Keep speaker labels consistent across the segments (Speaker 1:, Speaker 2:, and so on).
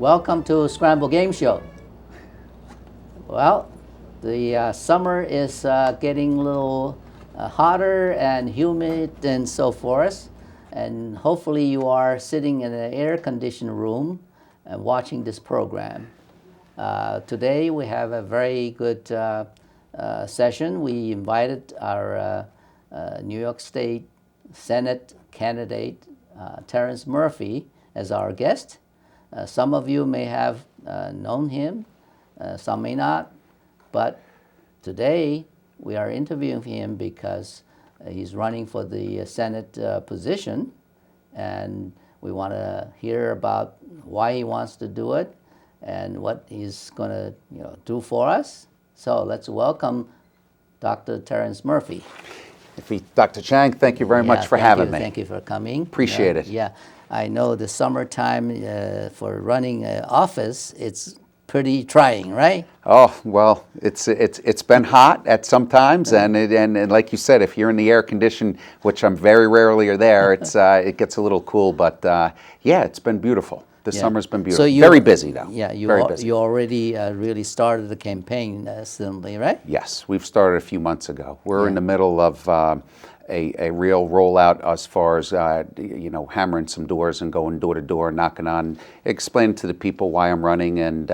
Speaker 1: Welcome to Scramble Game Show. Well, the summer is getting a little hotter and humid and so forth, and hopefully you are sitting in an air-conditioned room and watching this program. Today we have a very good session. We invited our New York State Senate candidate, Terrance Murphy, as our guest. Some of you may have known him, some may not, but today we are interviewing him because he's running for the Senate position, and we want to hear about why he wants to do it and what he's going to do for us. So let's welcome Dr. Terrance Murphy.
Speaker 2: Dr. Chang, thank you very much for having me.
Speaker 1: Thank you for coming.
Speaker 2: Appreciate it.
Speaker 1: Yeah, I know the summertime for running office, it's pretty trying, right?
Speaker 2: Oh, well, it's been hot at some times, and like you said, if you're in the air condition, which I'm very rarely there, it gets a little cool. But yeah, it's been beautiful. The summer's been beautiful. So very busy though.
Speaker 1: Yeah, you already really started the campaign recently, right?
Speaker 2: Yes, we've started a few months ago. We're in the middle of a real rollout as far as hammering some doors and going door to door, knocking on, explaining to the people why I'm running, and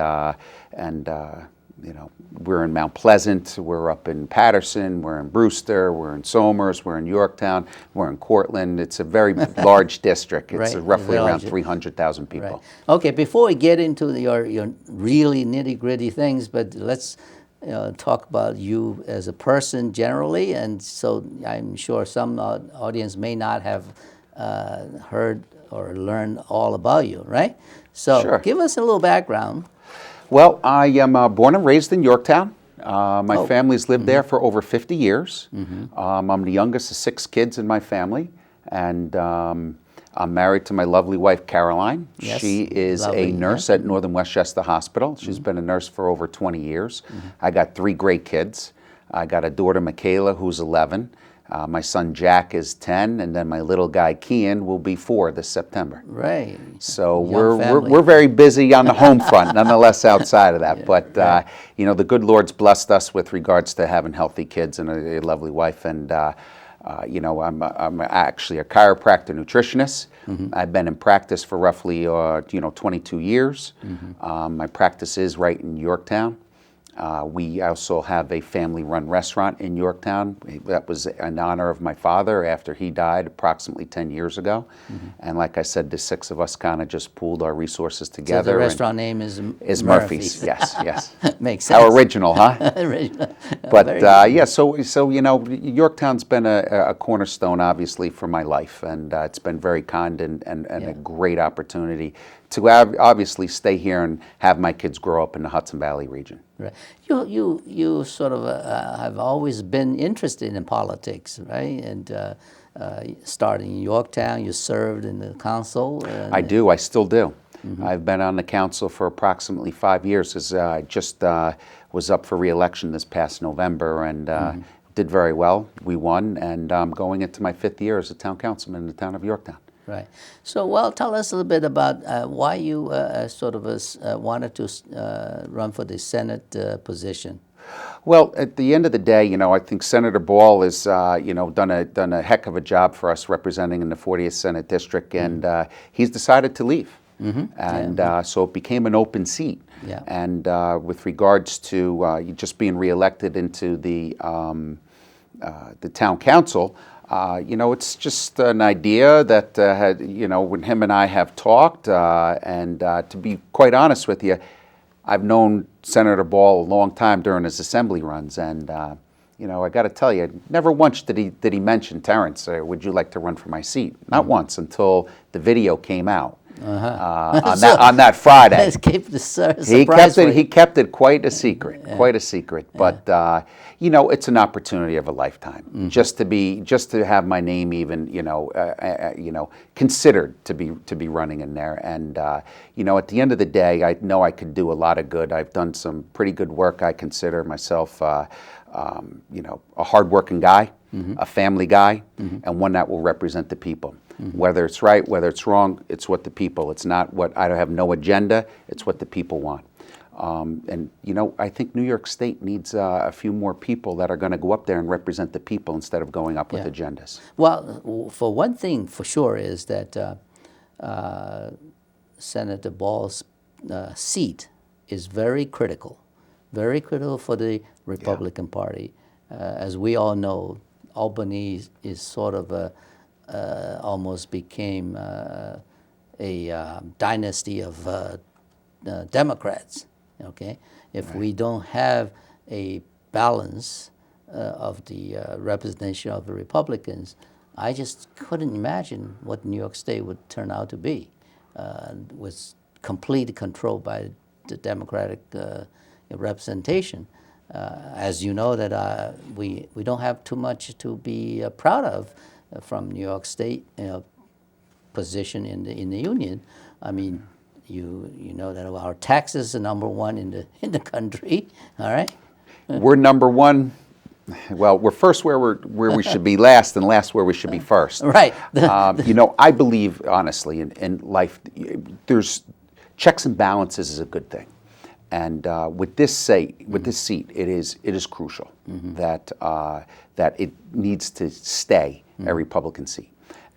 Speaker 2: we're in Mount Pleasant, we're up in Patterson, we're in Brewster, we're in Somers, we're in Yorktown, we're in Cortland. It's a very large district. It's roughly around 300,000 people.
Speaker 1: Right. Okay, before we get into your really nitty-gritty things, but let's talk about you as a person generally, and so I'm sure some audience may not have heard or learned all about you, right? So give us a little background.
Speaker 2: Well, I am born and raised in Yorktown. My family's lived there for over 50 years. I'm the youngest of 6 kids in my family, and I'm married to my lovely wife, Caroline.
Speaker 1: Yes.
Speaker 2: She is a nurse at Northern Westchester Hospital. She's been a nurse for over 20 years. I got 3 great kids. I got a daughter, Michaela, who's 11. My son Jack is 10, and then my little guy Kian will be 4 this September.
Speaker 1: Right.
Speaker 2: So we're very busy on the home front, nonetheless outside of that. But the good Lord's blessed us with regards to having healthy kids and a lovely wife. And I'm actually a chiropractor nutritionist. I've been in practice for roughly 22 years. My practice is right in Yorktown. We also have a family-run restaurant in Yorktown. That was in honor of my father after he died approximately 10 years ago. And like I said, the 6 of us kind of just pooled our resources together.
Speaker 1: So the restaurant name is
Speaker 2: Murphy's. Yes.
Speaker 1: Makes sense.
Speaker 2: How original, huh?
Speaker 1: Original.
Speaker 2: But so Yorktown's been a cornerstone, obviously, for my life, and it's been very kind and a great opportunity to obviously stay here and have my kids grow up in the Hudson Valley region.
Speaker 1: Right. You sort of have always been interested in politics, right? And starting in Yorktown, you served in the council.
Speaker 2: I do. I still do. I've been on the council for approximately 5 years. As I just was up for re-election this past November, and did very well. We won, and I'm going into my 5th year as a town councilman in the town of Yorktown.
Speaker 1: Right. So, tell us a little bit about why you wanted to run for the Senate position.
Speaker 2: Well, at the end of the day, I think Senator Ball has, done a heck of a job for us representing in the 40th Senate District, and he's decided to leave. And so it became an open seat.
Speaker 1: Yeah.
Speaker 2: And with regards to just being reelected into the town council, it's just an idea that when him and I have talked, and to be quite honest with you, I've known Senator Ball a long time during his assembly runs, and I got to tell you, never once did he mention, Terrance, would you like to run for my seat? Not once, until the video came out. On that Friday. He kept it quite a secret, But it's an opportunity of a lifetime. Just to have my name even considered to be running in there. And at the end of the day, I know I could do a lot of good. I've done some pretty good work. I consider myself a hardworking guy, a family guy, and one that will represent the people. Whether it's right, whether it's wrong, it's what the people. It's not what I have no agenda. It's what the people want. And I think New York State needs a few more people that are going to go up there and represent the people instead of going up with agendas.
Speaker 1: Well, for one thing, for sure, is that Senator Ball's seat is very critical for the Republican Party. As we all know, Albany is sort of almost became a dynasty of Democrats. Okay, if we don't have a balance of the representation of the Republicans, I just couldn't imagine what New York State would turn out to be. Was completely controlled by the Democratic representation. As you know, that we don't have too much to be proud of from New York State position in the union. I mean, you know that our taxes are number one in the country. All right.
Speaker 2: We're number one. Well, we're first where we should be last, and last where we should be first.
Speaker 1: Right.
Speaker 2: I believe honestly in life, there's checks and balances is a good thing, and with this seat, it is crucial that it needs to stay a Republican seat,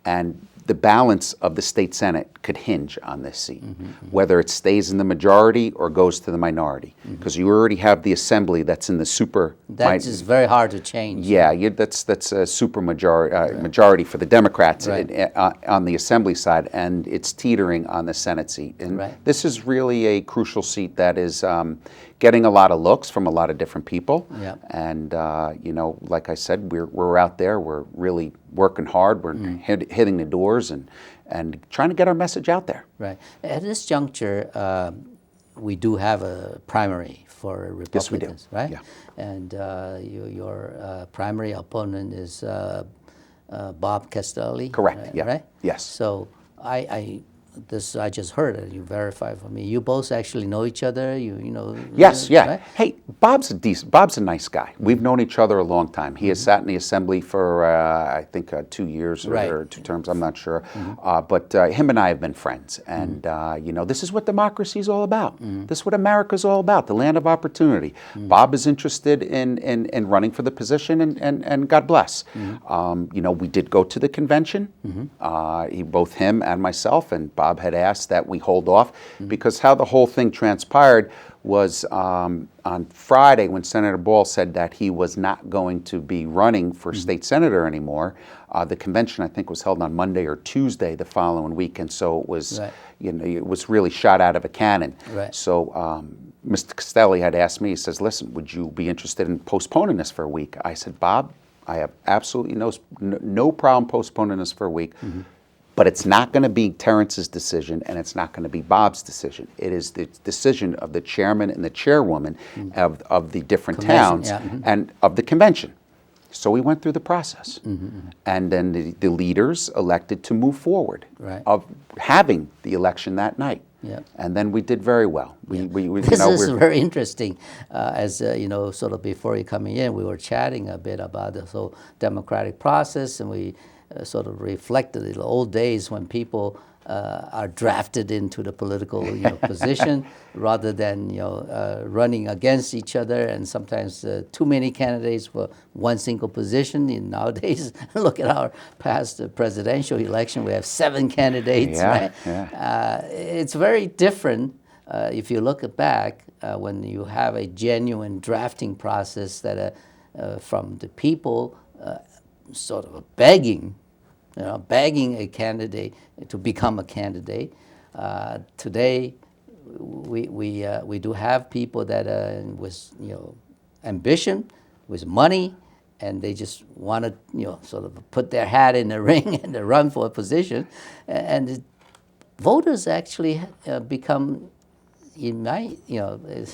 Speaker 2: and the balance of the state Senate could hinge on this seat, whether it stays in the majority or goes to the minority, because you already have the assembly that's in the super.
Speaker 1: That is very hard to change.
Speaker 2: Yeah, that's a super majority for the Democrats on the assembly side, and it's teetering on the Senate seat. And this is really a crucial seat that is getting a lot of looks from a lot of different people.
Speaker 1: Yeah.
Speaker 2: And like I said, we're out there. We're really working hard. We're hitting the doors and trying to get our message out there.
Speaker 1: Right. At this juncture, we do have a primary for Republicans,
Speaker 2: yes, we do.
Speaker 1: Right?
Speaker 2: Yeah.
Speaker 1: And your primary opponent is Bob Castelli.
Speaker 2: Correct. Yeah.
Speaker 1: Right.
Speaker 2: Yes.
Speaker 1: So I just heard it. You verify for me. You both actually know each other. You know.
Speaker 2: Yes. Yeah.
Speaker 1: Right?
Speaker 2: Hey, Bob's a nice guy. We've known each other a long time. He has sat in the assembly for I think 2 years or 2 terms. I'm not sure. But him and I have been friends, and this is what democracy is all about. This is what America is all about. The land of opportunity. Bob is interested in running for the position, and God bless. We did go to the convention. Both him and myself, and Bob had asked that we hold off because how the whole thing transpired was on Friday when Senator Ball said that he was not going to be running for state senator anymore. The convention, I think, was held on Monday or Tuesday the following week, and so it was, it was really shot out of a cannon.
Speaker 1: Right.
Speaker 2: So Mr. Castelli had asked me, he says, listen, would you be interested in postponing this for a week? I said, Bob, I have absolutely no problem postponing this for a week. But it's not going to be Terrance's decision, and it's not going to be Bob's decision. It is the decision of the chairman and the chairwoman of the different towns and of the convention. So we went through the process. And then the leaders elected to move forward of having the election that night.
Speaker 1: Yeah.
Speaker 2: And then we did very well.
Speaker 1: This is very interesting. As sort of before you coming in, we were chatting a bit about the whole democratic process, and we sort of reflected the old days when people are drafted into the political position rather than running against each other, and sometimes too many candidates for one single position. Nowadays, look at our past presidential election; we have 7 candidates. Right? It's very different if you look back when you have a genuine drafting process that from the people. Sort of begging a candidate to become a candidate. Today, we do have people that with ambition, with money, and they just want to sort of put their hat in the ring and to run for a position, and the voters actually become, in my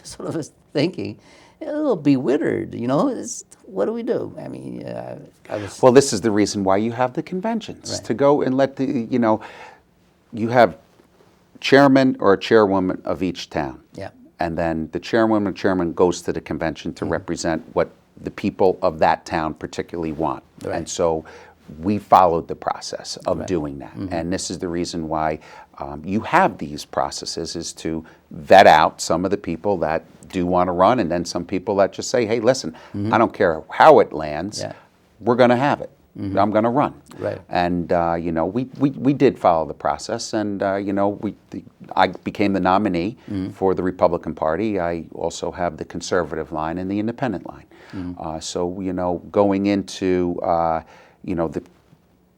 Speaker 1: sort of thinking, a little bewildered, what do we do? I mean,
Speaker 2: Well, this is the reason why you have the conventions, to go and let you have chairman or a chairwoman of each town.
Speaker 1: Yeah.
Speaker 2: And then the chairwoman or chairman goes to the convention to represent what the people of that town particularly want.
Speaker 1: Right.
Speaker 2: And so we followed the process of
Speaker 1: Right.
Speaker 2: doing that. And this is the reason why you have these processes, is to vet out some of the people that do want to run, and then some people that just say, hey, listen, I don't care how it lands,
Speaker 1: Yeah.
Speaker 2: we're going to have it. I'm going to run.
Speaker 1: Right.
Speaker 2: And, we did follow the process, and, I became the nominee for the Republican Party. I also have the conservative line and the independent line. So, going into, the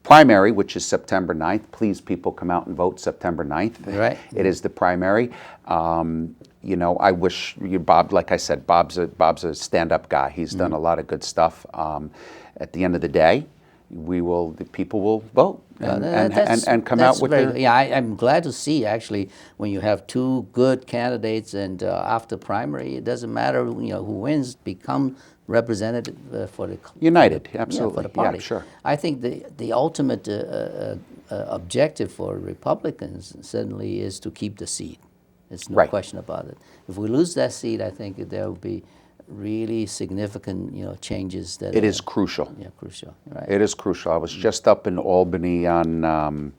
Speaker 2: primary, which is September 9th, please, people, come out and vote September 9th.
Speaker 1: Right.
Speaker 2: It is the primary. I wish you, Bob, like I said, Bob's a stand-up guy. He's done a lot of good stuff. At the end of the day, the people will vote and come out with their...
Speaker 1: Yeah, I'm glad to see, actually, when you have two good candidates, and after primary, it doesn't matter who wins, become representative for the...
Speaker 2: United, absolutely.
Speaker 1: For the party.
Speaker 2: Yeah, sure.
Speaker 1: I think the ultimate objective for Republicans certainly is to keep the seat. There's no
Speaker 2: Right.
Speaker 1: question about it. If we lose that seat, I think there will be really significant, changes that...
Speaker 2: It is crucial.
Speaker 1: Yeah, crucial, right.
Speaker 2: It is crucial. I was just up in Albany on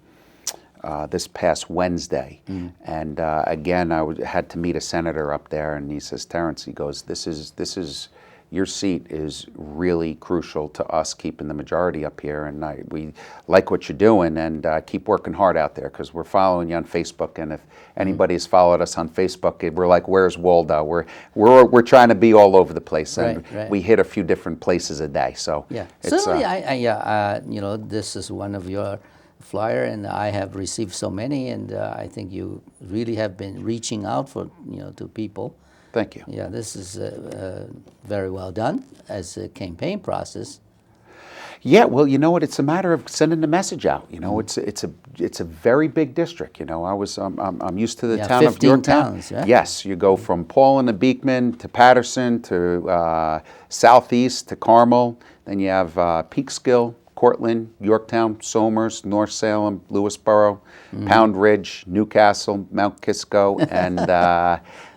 Speaker 2: this past Wednesday, and again, had to meet a senator up there, and he says, Terrance, he goes, this is your seat is really crucial to us keeping the majority up here, and we like what you're doing, and keep working hard out there, because we're following you on Facebook, and if anybody has followed us on Facebook, we're like, where's Waldo? We're trying to be all over the place, and
Speaker 1: Right.
Speaker 2: we hit a few different places a day. So
Speaker 1: Yeah,
Speaker 2: it's,
Speaker 1: certainly. This is one of your flyer, and I have received so many, and I think you really have been reaching out for to people.
Speaker 2: Thank you.
Speaker 1: Yeah, this is very well done as a campaign process.
Speaker 2: Yeah, well, you know what? It's a matter of sending the message out. It's a very big district. I'm used to the town of
Speaker 1: 15
Speaker 2: Yorktown.
Speaker 1: towns, right?
Speaker 2: Yes, you go from Paulding to Beekman to Patterson to Southeast to Carmel. Then you have Peekskill, Cortland, Yorktown, Somers, North Salem, Lewisboro, Pound Ridge, Newcastle, Mount Kisco, and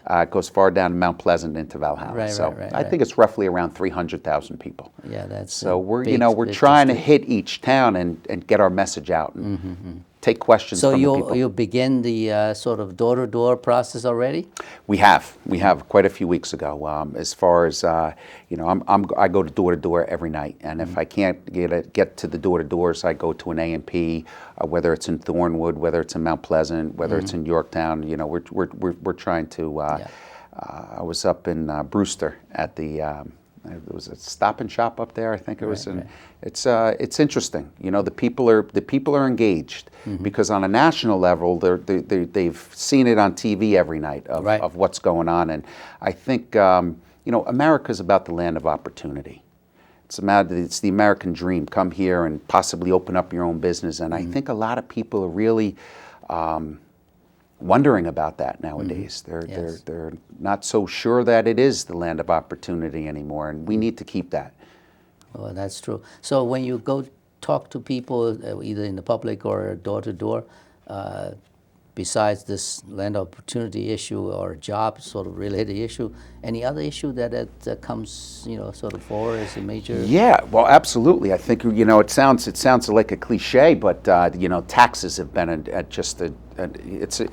Speaker 2: it goes far down to Mount Pleasant into Valhalla.
Speaker 1: Right,
Speaker 2: I think it's roughly around 300,000 people.
Speaker 1: Yeah, that's
Speaker 2: So we're
Speaker 1: big,
Speaker 2: we're
Speaker 1: big
Speaker 2: trying to
Speaker 1: district.
Speaker 2: hit each town and get our message out and take questions
Speaker 1: So
Speaker 2: from the people.
Speaker 1: you begin the sort of door-to-door process already?
Speaker 2: We have quite a few weeks ago. As far as I go door to door every night, and if I can't get to the door to doors, I go to an A&P, whether it's in Thornwood, whether it's in Mount Pleasant, whether it's in Yorktown. We're trying to. I was up in Brewster at the. There was a Stop and Shop up there. I think it was.
Speaker 1: Right.
Speaker 2: It's interesting. The people are engaged because on a national level, they've seen it on TV every night of what's going on, and I think America's about the land of opportunity. It's the American dream. Come here and possibly open up your own business, and I think a lot of people are really. Wondering about that nowadays. They're not so sure that it is the land of opportunity anymore, and we need to keep that.
Speaker 1: Well, that's true. So when you go talk to people, either in the public or door to door, besides this land opportunity issue or job sort of related issue, any other issue that comes sort of forward as a major?
Speaker 2: Yeah, well, absolutely. I think it sounds like a cliche, but taxes have been it's a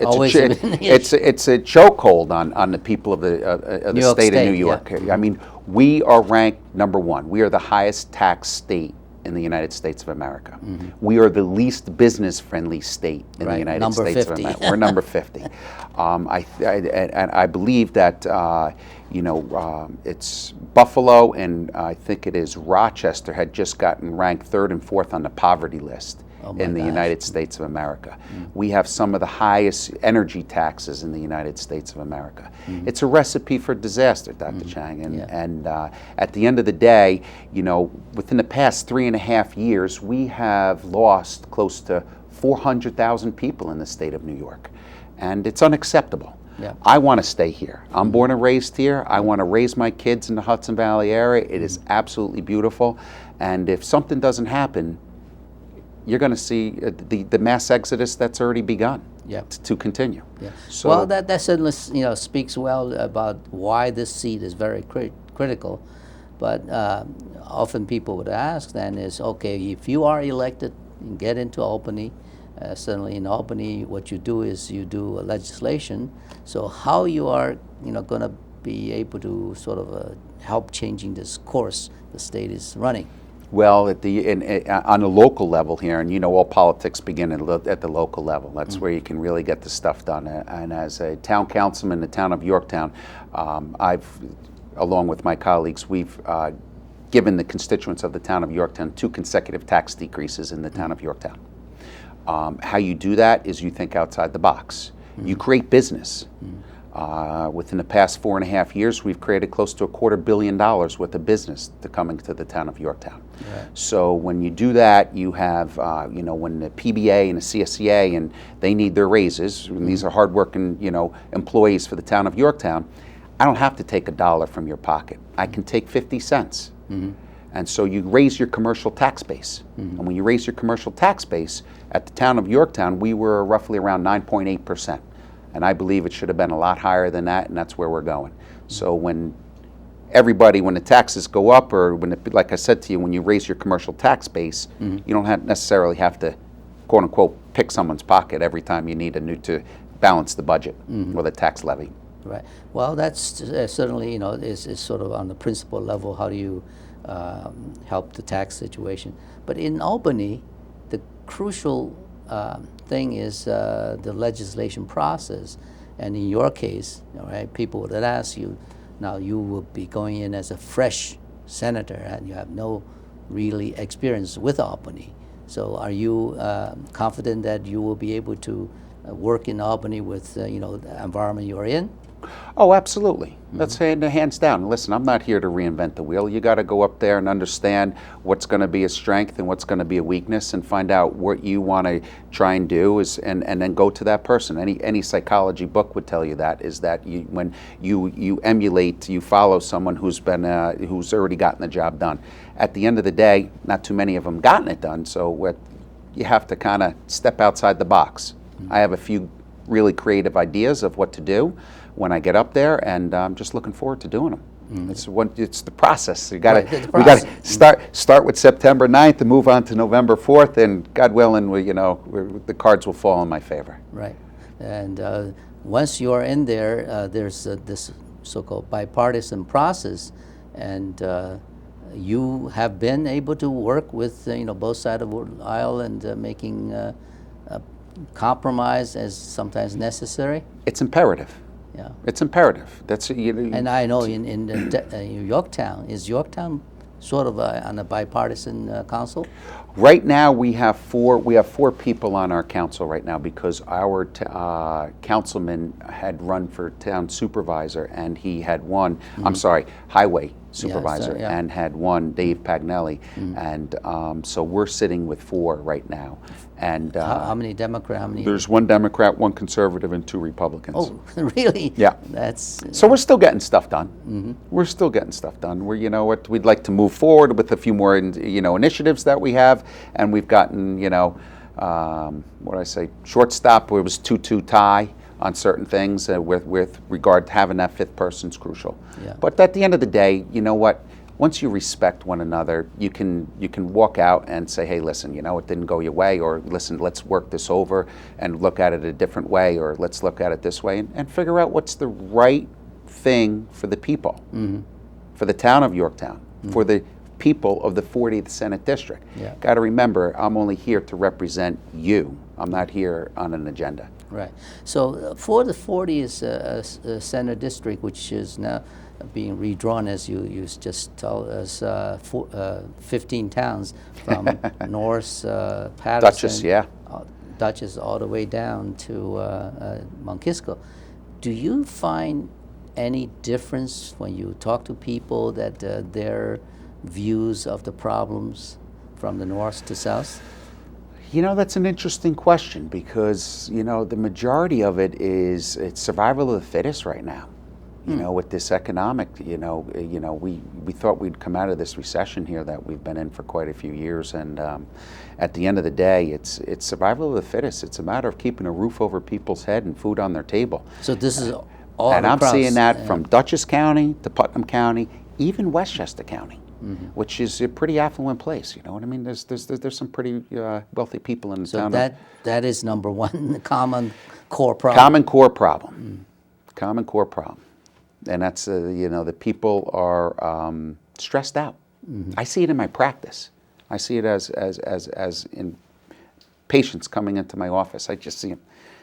Speaker 2: chokehold on the people of the state of New York.
Speaker 1: Yeah.
Speaker 2: I mean, we are ranked number one. We are the highest tax state in the United States of America. We are the least business-friendly state in the United
Speaker 1: number
Speaker 2: States
Speaker 1: 50.
Speaker 2: of America. We're number 50. I believe that it's Buffalo and I think it is Rochester had just gotten ranked third and fourth on the poverty list in the United States of America. We have some of the highest energy taxes in the United States of America. It's a recipe for disaster, Dr. Chang. And at the end of the day, within the past 3.5 years, we have lost close to 400,000 people in the state of New York. And it's unacceptable.
Speaker 1: Yeah.
Speaker 2: I want to stay here. I'm born and raised here. I want to raise my kids in the Hudson Valley area. It is absolutely beautiful. And if something doesn't happen, you're going to see the mass exodus that's already begun to continue.
Speaker 1: Yeah.
Speaker 2: So,
Speaker 1: well, that certainly speaks well about why this seat is very critical. But often people would ask then is, okay, if you are elected and get into Albany, certainly in Albany, what you do is you do legislation. So how you are, going to be able to sort of help changing this course the state is running?
Speaker 2: Well, on the local level here, and all politics begin at the local level. That's where you can really get the stuff done. And as a town councilman in the town of Yorktown, along with my colleagues, we've given the constituents of the town of Yorktown 2 consecutive tax decreases in the town of Yorktown. How you do that is you think outside the box. You create business. Within the past 4.5 years, we've created close to $250 million worth of business coming to the town of Yorktown. Right. So when you do that, you have, when the PBA and the CSCA and they need their raises, and these are hardworking, employees for the town of Yorktown, I don't have to take $1 from your pocket. I can take 50 cents. And so you raise your commercial tax base. And when you raise your commercial tax base, at the town of Yorktown, we were roughly around 9.8%. And I believe it should have been a lot higher than that, and that's where we're going. So when the taxes go up, or like I said to you, when you raise your commercial tax base, you don't necessarily have to, quote unquote, pick someone's pocket every time you need to balance the budget or the tax levy.
Speaker 1: Right. Well, that's certainly, is sort of on the principal level, how do you help the tax situation. But in Albany, the crucial thing is the legislation process. And in your case, people would ask you, now you will be going in as a fresh senator and you have no really experience with Albany. So are you confident that you will be able to work in Albany with the environment you're in?
Speaker 2: Oh, absolutely. That's hands down. Listen, I'm not here to reinvent the wheel. You got to go up there and understand what's going to be a strength and what's going to be a weakness, and find out what you want to try and do, and then go to that person. Any psychology book would tell you that, is that when you emulate, you follow someone who's already gotten the job done. At the end of the day, not too many of them gotten it done, so you have to kind of step outside the box. I have a few really creative ideas of what to do when I get up there, and I'm just looking forward to doing them. It's the process. We got to start with September 9th and move on to November 4th, and God willing, the cards will fall in my favor.
Speaker 1: Right. And once you are in there, there's this so-called bipartisan process, and you have been able to work with both sides of the aisle and making compromise as sometimes necessary.
Speaker 2: It's imperative.
Speaker 1: Yeah.
Speaker 2: It's imperative. That's
Speaker 1: and I know in Yorktown, is Yorktown sort of on a bipartisan council?
Speaker 2: Right now we have four people on our council right now, because our councilman had run for town supervisor, and he had won, highway supervisor, and had won, Dave Pagnelli, and so we're sitting with 4 right now. And
Speaker 1: how many Democrat?
Speaker 2: There's 1 Democrat, 1 conservative, and 2 Republicans.
Speaker 1: Oh, really?
Speaker 2: Yeah.
Speaker 1: That's
Speaker 2: so we're still getting stuff done. We're still getting stuff done. We'd like to move forward with a few more initiatives that we have, and we've gotten shortstop where it was 2-2 tie on certain things with regard to having that 5th person's crucial.
Speaker 1: Yeah.
Speaker 2: But at the end of the day, once you respect one another, you can walk out and say, hey, listen, it didn't go your way, or listen, let's work this over and look at it a different way, or let's look at it this way, and figure out what's the right thing for the people, for the town of Yorktown, for the people of the 40th Senate District. Yeah. Got to remember, I'm only here to represent you. I'm not here on an agenda.
Speaker 1: Right. So for the 40th Senate District, which is now being redrawn, as you just told us, 15 towns from North Patterson, Dutchess, all the way down to Mount Kisco. Do you find any difference when you talk to people that their views of the problems from the north to south?
Speaker 2: That's an interesting question, because the majority of it's survival of the fittest right now. With this economic, we thought we'd come out of this recession here that we've been in for quite a few years, and at the end of the day, it's survival of the fittest. It's a matter of keeping a roof over people's head and food on their table.
Speaker 1: So this is all
Speaker 2: and I'm
Speaker 1: across,
Speaker 2: seeing that from Dutchess County to Putnam County, even Westchester County, which is a pretty affluent place. You know what I mean? There's some pretty wealthy people in the
Speaker 1: So
Speaker 2: town.
Speaker 1: that is number one, the common core problem.
Speaker 2: Common core problem. Common core problem. And that's, the people are stressed out. I see it in my practice. I see it as in patients coming into my office. I just see them.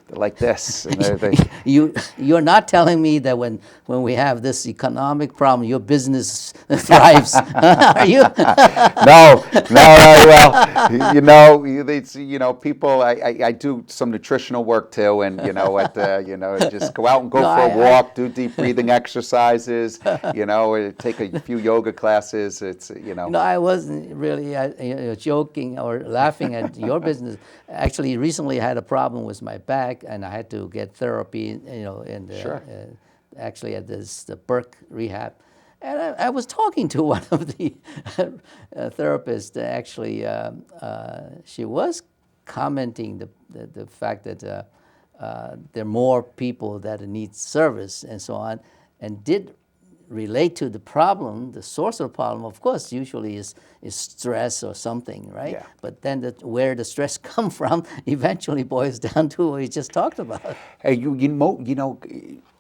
Speaker 2: They're like this. And
Speaker 1: You're not telling me that when we have this economic problem, your business thrives, are you?
Speaker 2: No. Well, people. I do some nutritional work too, and just go out and go for a walk, do deep breathing exercises. Take a few yoga classes. It's.
Speaker 1: No, I wasn't really joking or laughing at your business. Actually, recently I had a problem with my back, and I had to get therapy. In the,
Speaker 2: Sure.
Speaker 1: Actually at the Burke Rehab. And I was talking to one of the therapists. Actually, she was commenting the fact that there are more people that need service and so on, and did relate to the problem. The source of the problem, of course, usually is stress or something, right?
Speaker 2: Yeah.
Speaker 1: But then where the stress come from eventually boils down to what we just talked about.
Speaker 2: Hey,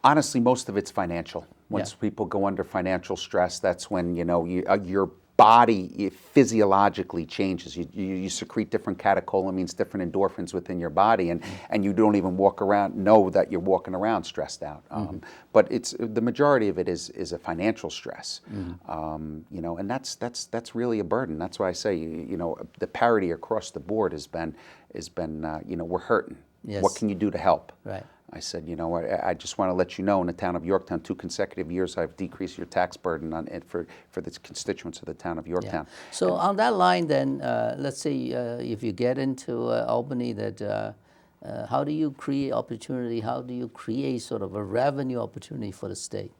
Speaker 2: honestly, most of it's financial. Once people go under financial stress, that's when your body physiologically changes. You secrete different catecholamines, different endorphins within your body, and you don't even know that you're walking around stressed out. But it's the majority of it is a financial stress, and that's really a burden. That's why I say the parity across the board has been we're hurting.
Speaker 1: Yes.
Speaker 2: What can you do to help?
Speaker 1: Right.
Speaker 2: I said, I just want to let you know, in the town of Yorktown, 2 consecutive years, I've decreased your tax burden on it for the constituents of the town of Yorktown.
Speaker 1: Yeah. So on that line, then, let's say if you get into Albany, that how do you create opportunity? How do you create sort of a revenue opportunity for the state?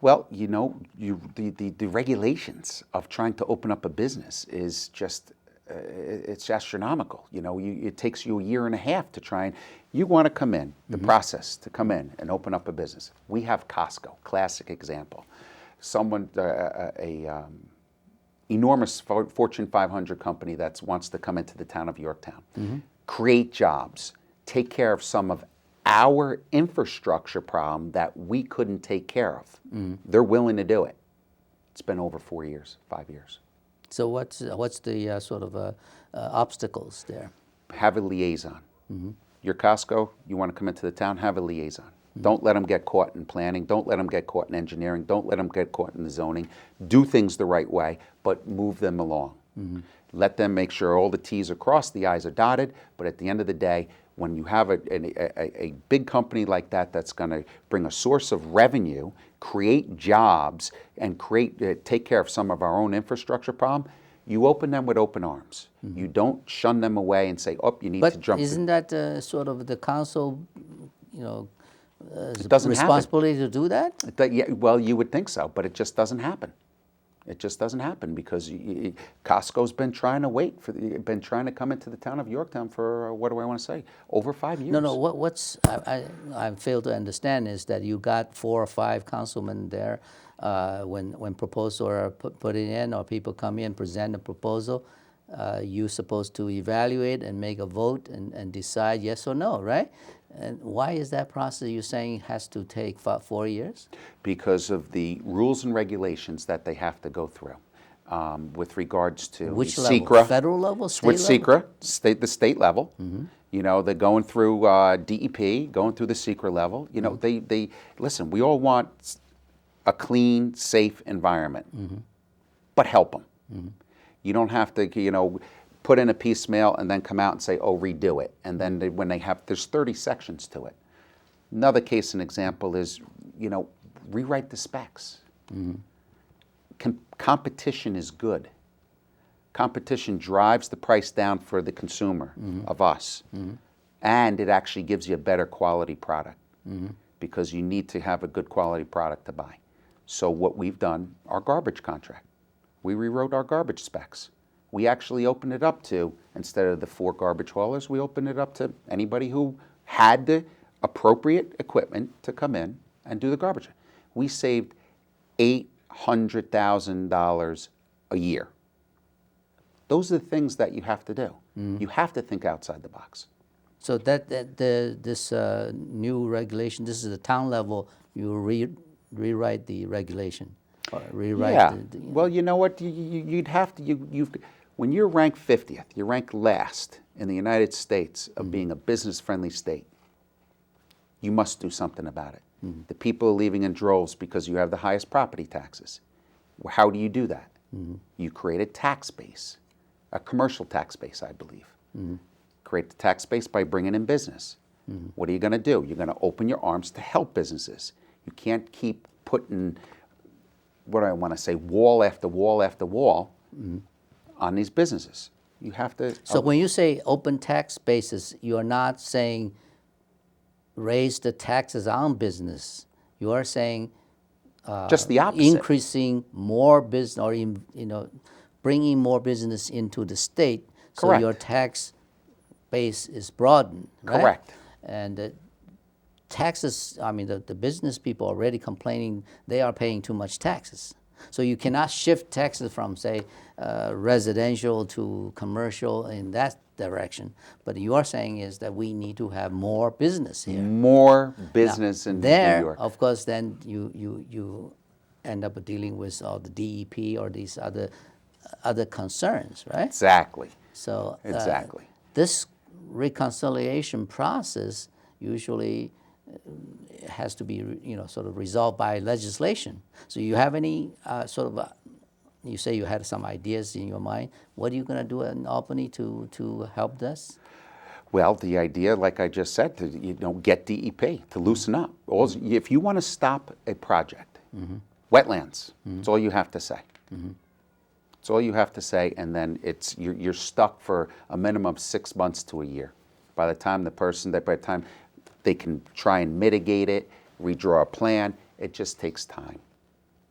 Speaker 2: Well, the regulations of trying to open up a business is just. It's astronomical. It takes you a year and a half to try and. You want to come in, the process to come in and open up a business. We have Costco, classic example. Someone, enormous Fortune 500 company that wants to come into the town of Yorktown, create jobs, take care of some of our infrastructure problem that we couldn't take care of. They're willing to do it. It's been over 4 years, 5 years.
Speaker 1: So what's the sort of obstacles there?
Speaker 2: Have a liaison. Your Costco, you want to come into the town, have a liaison. Don't let them get caught in planning. Don't let them get caught in engineering. Don't let them get caught in the zoning. Do things the right way, but move them along. Let them make sure all the T's are crossed, the I's are dotted, but at the end of the day, when you have a big company like that that's going to bring a source of revenue, create jobs, and take care of some of our own infrastructure problem, you open them with open arms. You don't shun them away and say, "Oh, you need to jump."
Speaker 1: But isn't that sort of the council,
Speaker 2: it doesn't
Speaker 1: responsibility to do that?
Speaker 2: Well, you would think so, but it just doesn't happen. It just doesn't happen because Costco's been trying to come into the town of Yorktown for what do I want to say? Over 5 years.
Speaker 1: No. What's I fail to understand is that you got 4 or 5 councilmen there when proposals are put in, or people come in present a proposal. You're supposed to evaluate and make a vote and decide yes or no, right? And why is that process you're saying has to take 4 years?
Speaker 2: Because of the rules and regulations that they have to go through with regards to
Speaker 1: which level?
Speaker 2: SECRA,
Speaker 1: Federal level, state
Speaker 2: with
Speaker 1: level?
Speaker 2: SECRA, the state level. They're going through DEP, going through the SECRA level. They listen. We all want a clean, safe environment, but help them. You don't have to, put in a piecemeal and then come out and say, "Oh, redo it." And then when there's 30 sections to it. Another case and example is, rewrite the specs. Competition is good. Competition drives the price down for the consumer of us, and it actually gives you a better quality product because you need to have a good quality product to buy. So what we've done, our garbage contract, we rewrote our garbage specs. We actually opened it up to, instead of the 4 garbage haulers, we opened it up to anybody who had the appropriate equipment to come in and do the garbage. We saved $100,000 a year. Those are the things that you have to do. You have to think outside the box.
Speaker 1: So this new regulation, this is the town level, you rewrite the regulation, or rewrite
Speaker 2: Yeah.
Speaker 1: the
Speaker 2: Well, you know what? You'd have to. When you're ranked 50th, you're ranked last in the United States of being a business-friendly state. You must do something about it. The people are leaving in droves because you have the highest property taxes. Well, how do you do that? You create a tax base, a commercial tax base, I believe. Create the tax base by bringing in business. What are you going to do? You're going to open your arms to help businesses. You can't keep putting, what do I want to say, wall after wall after wall on these businesses. You have to.
Speaker 1: So when you say open tax bases, you are not saying raise the taxes on business. You are saying
Speaker 2: just the opposite.
Speaker 1: increasing more business, or bringing more business into the state. So
Speaker 2: Correct.
Speaker 1: your tax base is broadened. Right?
Speaker 2: Correct.
Speaker 1: And taxes. I mean, the business people are already complaining they are paying too much taxes. So you cannot shift taxes from, say, residential to commercial in that direction. But you are saying is that we need to have more business here.
Speaker 2: More business
Speaker 1: Now,
Speaker 2: in
Speaker 1: there,
Speaker 2: New York.
Speaker 1: of course, then you end up dealing with all the DEP or these other concerns, right?
Speaker 2: Exactly.
Speaker 1: So
Speaker 2: Exactly.
Speaker 1: this reconciliation process usually has to be, sort of resolved by legislation. So you have any you say you had some ideas in your mind. What are you going to do in Albany to help this?
Speaker 2: Well, the idea, like I just said, to get DEP to loosen up. If you want to stop a project, wetlands, that's all you have to say. It's all you have to say, and then you're stuck for a minimum of 6 months to a year. By the time they can try and mitigate it, redraw a plan, it just takes time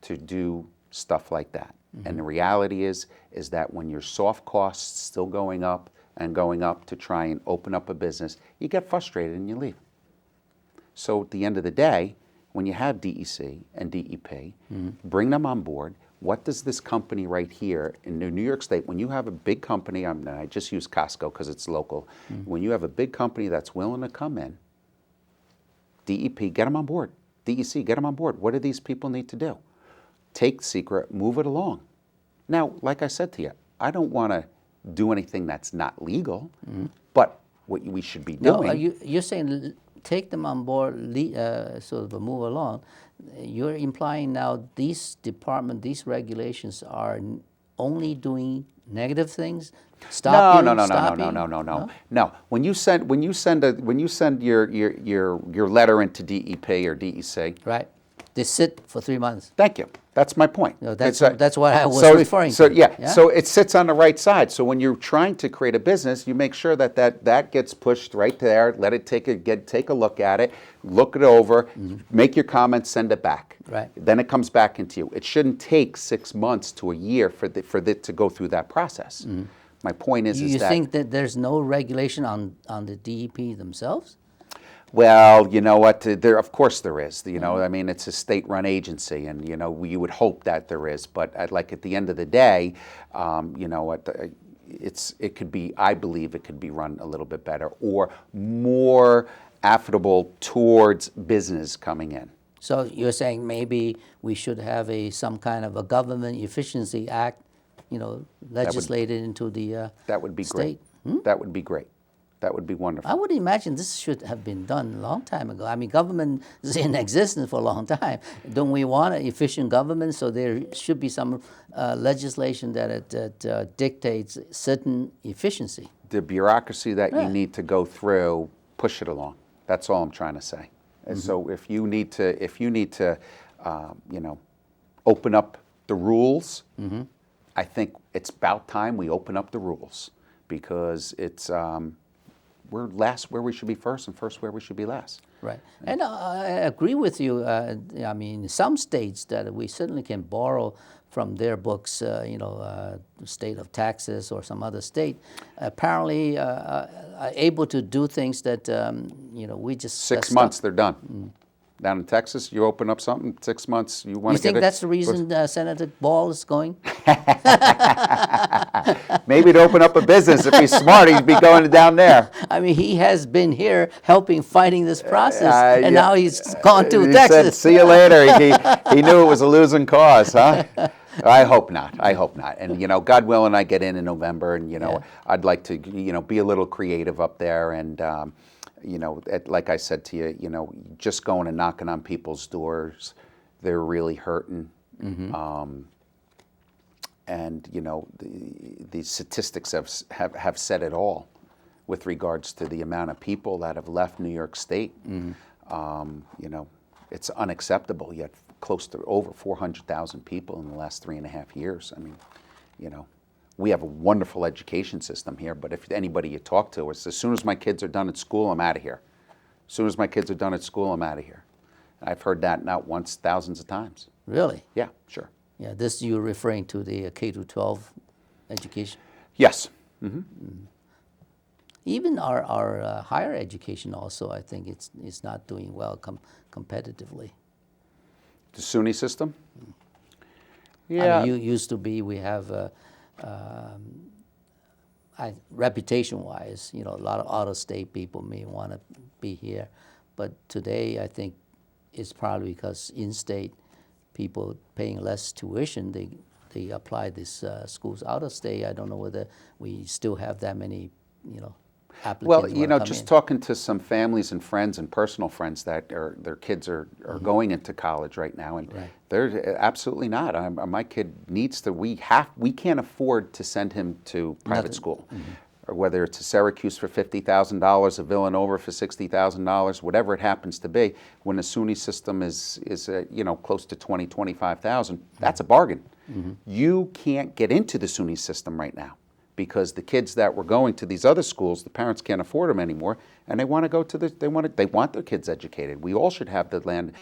Speaker 2: to do stuff like that. And the reality is that when your soft costs still going up and going up to try and open up a business, you get frustrated and you leave. So at the end of the day, when you have DEC and DEP, bring them on board. What does this company right here in New York State, when you have a big company, I just use Costco because it's local, when you have a big company that's willing to come in, DEP, get them on board. DEC, get them on board. What do these people need to do? Take secret, move it along. Now, like I said to you, I don't want to do anything that's not legal, but what we should be doing.
Speaker 1: No, you're saying take them on board, sort of move along. You're implying now these regulations are only doing negative things. Stopping.
Speaker 2: No. When you send your letter into DEP or DEC,
Speaker 1: right, they sit for 3 months.
Speaker 2: Thank you. That's my point.
Speaker 1: No, that's what I was referring
Speaker 2: to.
Speaker 1: Yeah.
Speaker 2: So it sits on the right side. So when you're trying to create a business, you make sure that gets pushed right there. Let it take a look at it, look it over, make your comments, send it back.
Speaker 1: Right.
Speaker 2: Then it comes back into you. It shouldn't take 6 months to a year for it to go through that process. My point is
Speaker 1: You
Speaker 2: that
Speaker 1: think that there's no regulation on the DEP themselves?
Speaker 2: Well, you know what? Of course there is. I mean, it's a state-run agency, and you would hope that there is. But at the end of the day, it could be. I believe it could be run a little bit better or more affable towards business coming in.
Speaker 1: So you're saying maybe we should have some kind of a government efficiency act, legislated into the
Speaker 2: that would be
Speaker 1: state.
Speaker 2: Great. That would be great. That would be wonderful.
Speaker 1: I would imagine this should have been done a long time ago. I mean, government is in existence for a long time. Don't we want an efficient government? So there should be some legislation that dictates certain efficiency.
Speaker 2: The bureaucracy that you need to go through, push it along. That's all I'm trying to say. And so if you need to, open up the rules, I think it's about time we open up the rules because it's. We're last where we should be first and first where we should be last.
Speaker 1: Right. And I agree with you. I mean, some states that we certainly can borrow from their books, the state of Texas or some other state, apparently are able to do things that, we just...
Speaker 2: 6 months, they're done. Down in Texas, you open up something, 6 months, you want
Speaker 1: You
Speaker 2: to get
Speaker 1: think
Speaker 2: it.
Speaker 1: that's the reason Senator Ball is going?
Speaker 2: Maybe to open up a business. If he's smart, he'd be going down there.
Speaker 1: I mean, he has been here helping fighting this process, and
Speaker 2: Yeah.
Speaker 1: now he's gone to
Speaker 2: He
Speaker 1: Texas.
Speaker 2: said, "See you later." He knew it was a losing cause, huh? I hope not. I hope not. And God willing, I get in November, and
Speaker 1: Yeah.
Speaker 2: I'd like to be a little creative up there, and like I said to you, just going and knocking on people's doors, they're really hurting. And the statistics have said it all with regards to the amount of people that have left New York State. It's unacceptable. Yet close to over 400,000 people in the last 3.5 years. I mean, we have a wonderful education system here, but if anybody you talk to, it's as soon as my kids are done at school, I'm out of here. As soon as my kids are done at school, I'm out of here. And I've heard that not once, thousands of times.
Speaker 1: Really?
Speaker 2: Yeah, sure.
Speaker 1: Yeah, this you're referring to the K-12 education?
Speaker 2: Yes.
Speaker 1: Even our higher education also, I think it's not doing well competitively.
Speaker 2: The SUNY system?
Speaker 1: I mean, used to be, we have, reputation-wise, a lot of out-of-state people may want to be here. But today, I think it's probably because in-state people paying less tuition, they apply these schools out-of-state. I don't know whether we still have that many, applicants.
Speaker 2: Well, just talking to some families and friends and personal friends that their kids are going into college right now, and they're absolutely not. My kid needs to. We can't afford to send him to private school, or whether it's to Syracuse for $50,000, a Villanova for $60,000, whatever it happens to be. When the SUNY system is close to 20, 25,000, that's a bargain. You can't get into the SUNY system right now, because the kids that were going to these other schools, the parents can't afford them anymore, and they want to go to they want their kids educated. We all should have the land.